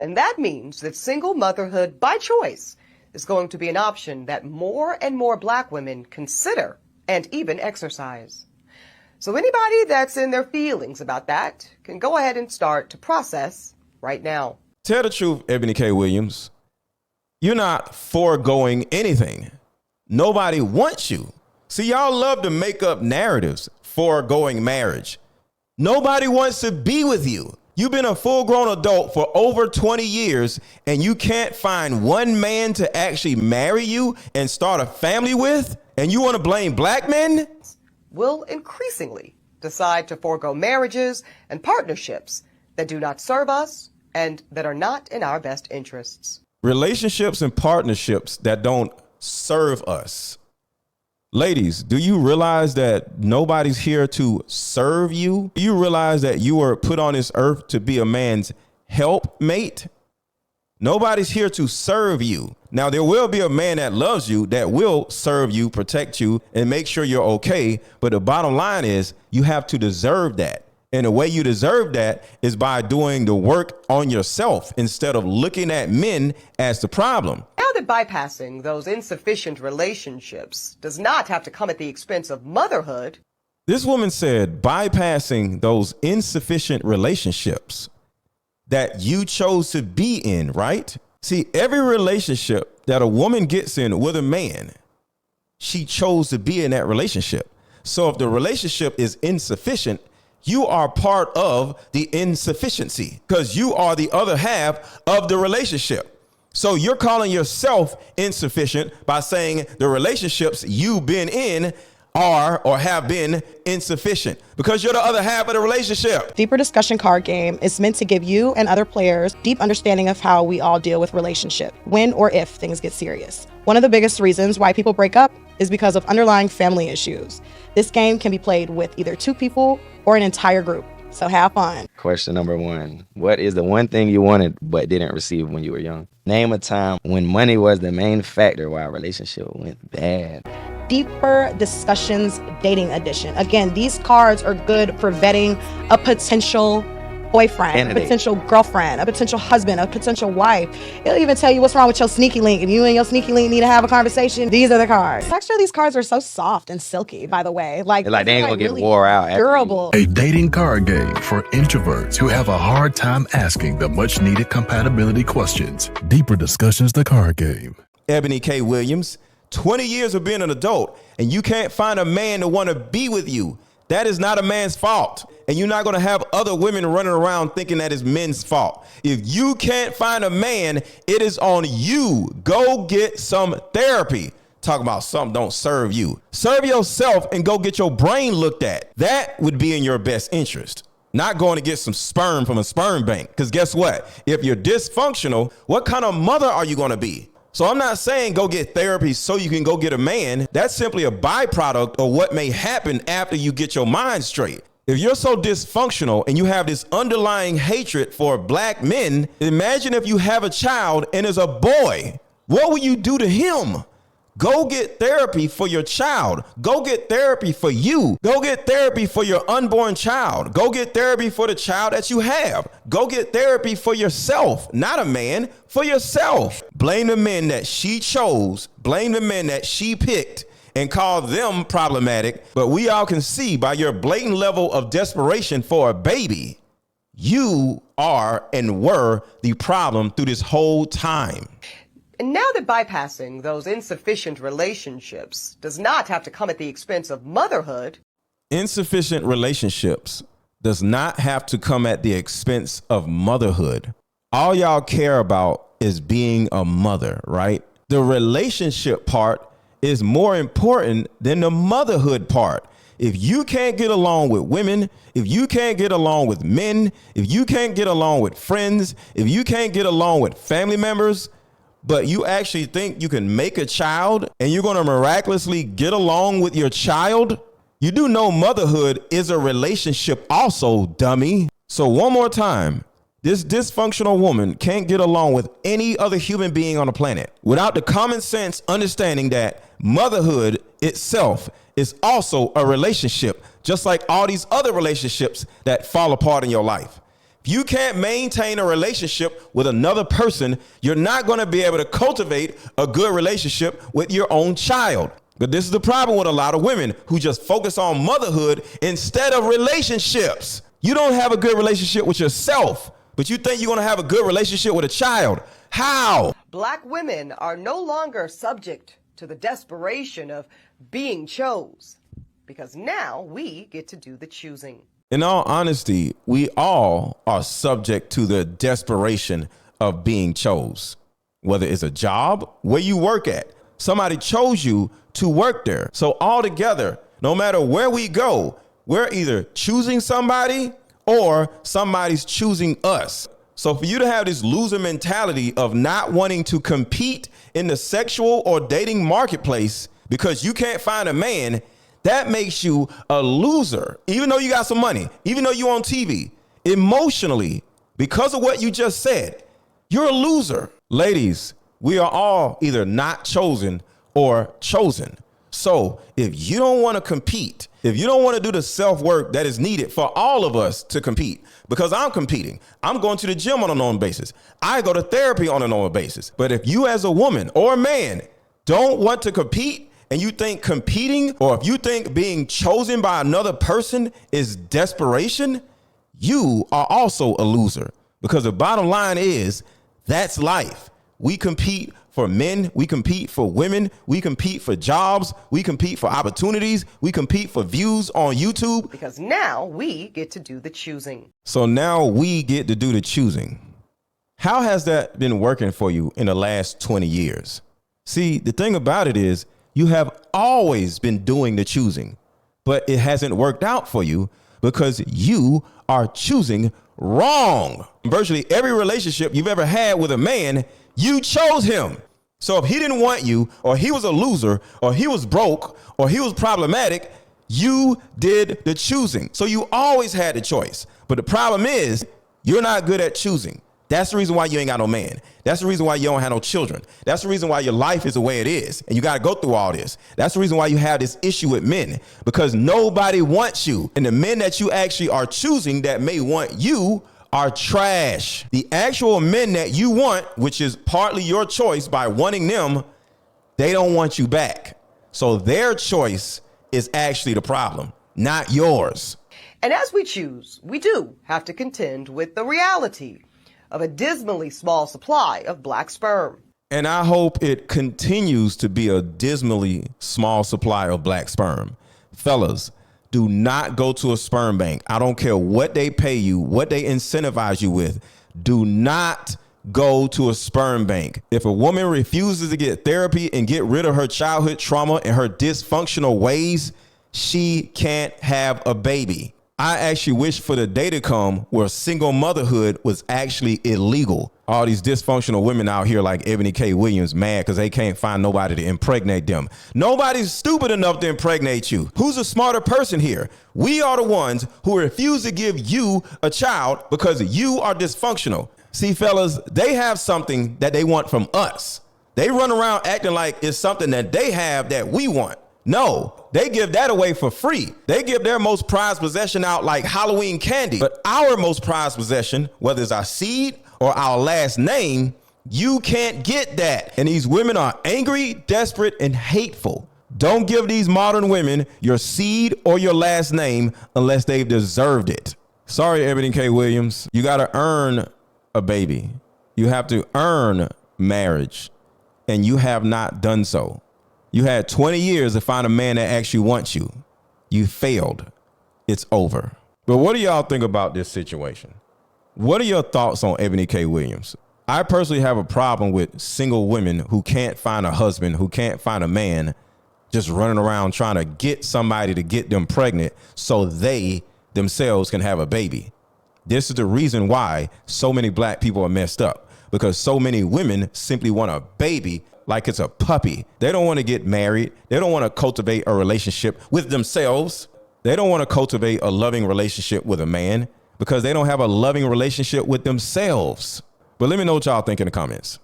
And that means that single motherhood by choice is going to be an option that more and more Black women consider and even exercise. So anybody that's in their feelings about that can go ahead and start to process right now. Tell the truth, Eboni K. Williams. You're not foregoing anything. Nobody wants you. See, y'all love to make up narratives foregoing marriage. Nobody wants to be with you. You've been a full-grown adult for over 20 years, and you can't find one man to actually marry you and start a family with, and you want to blame Black men? Will increasingly decide to forego marriages and partnerships that do not serve us and that are not in our best interests. Relationships and partnerships that don't serve us. Ladies, do you realize that nobody's here to serve you? Do you realize that you were put on this earth to be a man's helpmate? Nobody's here to serve you. Now, there will be a man that loves you that will serve you, protect you, and make sure you're okay. But the bottom line is you have to deserve that. And the way you deserve that is by doing the work on yourself instead of looking at men as the problem. Now that bypassing those insufficient relationships does not have to come at the expense of motherhood. This woman said bypassing those insufficient relationships that you chose to be in, right? See, every relationship that a woman gets in with a man, she chose to be in that relationship. So if the relationship is insufficient, you are part of the insufficiency because you are the other half of the relationship. So you're calling yourself insufficient by saying the relationships you've been in are or have been insufficient because you're the other half of the relationship. Deeper Discussion card game is meant to give you and other players deep understanding of how we all deal with relationship when or if things get serious. One of the biggest reasons why people break up is because of underlying family issues. This game can be played with either two people or an entire group. So have fun. Question number 1. What is the one thing you wanted but didn't receive when you were young? Name a time when money was the main factor why a relationship went bad. Deeper Discussions Dating Edition. Again, these cards are good for vetting a potential boyfriend, Candidate. a potential girlfriend, a potential husband, a potential wife. It'll even tell you what's wrong with your sneaky link. If you and your sneaky link need to have a conversation, these are the cards. The texture of these cards are so soft and silky, by the way. Like they ain't gonna get really wore out. Durable. A dating card game for introverts who have a hard time asking the much needed compatibility questions. Deeper Discussions, the card game. Eboni K. Williams, 20 years of being an adult, and you can't find a man to want to be with you. That is not a man's fault. And you're not going to have other women running around thinking that is men's fault. If you can't find a man, it is on you. Go get some therapy. Talk about something don't serve you. Serve yourself and go get your brain looked at. That would be in your best interest. Not going to get some sperm from a sperm bank. Because guess what? If you're dysfunctional, what kind of mother are you going to be? So I'm not saying go get therapy so you can go get a man. That's simply a byproduct of what may happen after you get your mind straight. If you're so dysfunctional and you have this underlying hatred for Black men, imagine if you have a child and is a boy. What will you do to him? Go get therapy for your child. Go get therapy for you. Go get therapy for your unborn child. Go get therapy for the child that you have. Go get therapy for yourself, not a man, for yourself. Blame the men that she chose. Blame the men that she picked and call them problematic. But we all can see by your blatant level of desperation for a baby, you are and were the problem through this whole time. And now that bypassing those insufficient relationships does not have to come at the expense of motherhood. Insufficient relationships does not have to come at the expense of motherhood. All y'all care about is being a mother, right? The relationship part is more important than the motherhood part. If you can't get along with women, if you can't get along with men, if you can't get along with friends, if you can't get along with family members, but you actually think you can make a child and you're going to miraculously get along with your child, you do know motherhood is a relationship also, dummy. So one more time, this dysfunctional woman can't get along with any other human being on the planet without the common sense understanding that motherhood itself is also a relationship, just like all these other relationships that fall apart in your life. If you can't maintain a relationship with another person, you're not going to be able to cultivate a good relationship with your own child. But this is the problem with a lot of women who just focus on motherhood instead of relationships. You don't have a good relationship with yourself, but you think you're going to have a good relationship with a child. How? Black women are no longer subject to the desperation of being chose, because now we get to do the choosing. In all honesty, we all are subject to the desperation of being chose. Whether it's a job, where you work at, somebody chose you to work there. So altogether, no matter where we go, we're either choosing somebody or somebody's choosing us. So for you to have this loser mentality of not wanting to compete in the sexual or dating marketplace because you can't find a man, that makes you a loser. Even though you got some money, even though you're on TV, emotionally, because of what you just said, you're a loser. Ladies, we are all either not chosen or chosen. So if you don't want to compete, if you don't want to do the self-work that is needed for all of us to compete, because I'm competing, I'm going to the gym on a normal basis, I go to therapy on a normal basis. But if you as a woman or a man don't want to compete, and you think competing, or if you think being chosen by another person is desperation, you are also a loser. Because the bottom line is, that's life. We compete for men, we compete for women, we compete for jobs, we compete for opportunities, we compete for views on YouTube. Because now we get to do the choosing. So now we get to do the choosing. How has that been working for you in the last 20 years? See, the thing about it is, you have always been doing the choosing, but it hasn't worked out for you because you are choosing wrong. Virtually every relationship you've ever had with a man, you chose him. So if he didn't want you, or he was a loser, or he was broke, or he was problematic, you did the choosing. So you always had the choice. But the problem is, you're not good at choosing. That's the reason why you ain't got no man. That's the reason why you don't have no children. That's the reason why your life is the way it is. And you got to go through all this. That's the reason why you have this issue with men, because nobody wants you. And the men that you actually are choosing that may want you are trash. The actual men that you want, which is partly your choice by wanting them, they don't want you back. So their choice is actually the problem, not yours. And as we choose, we do have to contend with the reality of a dismally small supply of black sperm. And I hope it continues to be a dismally small supply of black sperm. Fellas, do not go to a sperm bank. I don't care what they pay you, what they incentivize you with. Do not go to a sperm bank. If a woman refuses to get therapy and get rid of her childhood trauma and her dysfunctional ways, she can't have a baby. I actually wish for the day to come where single motherhood was actually illegal. All these dysfunctional women out here like Eboni K. Williams mad because they can't find nobody to impregnate them. Nobody's stupid enough to impregnate you. Who's a smarter person here? We are the ones who refuse to give you a child because you are dysfunctional. See, fellas, they have something that they want from us. They run around acting like it's something that they have that we want. No, they give that away for free. They give their most prized possession out like Halloween candy. But our most prized possession, whether it's our seed or our last name, you can't get that. And these women are angry, desperate, and hateful. Don't give these modern women your seed or your last name unless they've deserved it. Sorry, Eboni K. Williams. You got to earn a baby. You have to earn marriage, and you have not done so. You had 20 years to find a man that actually wants you. You failed. It's over. But what do y'all think about this situation? What are your thoughts on Eboni K. Williams? I personally have a problem with single women who can't find a husband, who can't find a man, just running around trying to get somebody to get them pregnant so they themselves can have a baby. This is the reason why so many black people are messed up, because so many women simply want a baby like it's a puppy. They don't want to get married. They don't want to cultivate a relationship with themselves. They don't want to cultivate a loving relationship with a man because they don't have a loving relationship with themselves. But let me know what y'all think in the comments.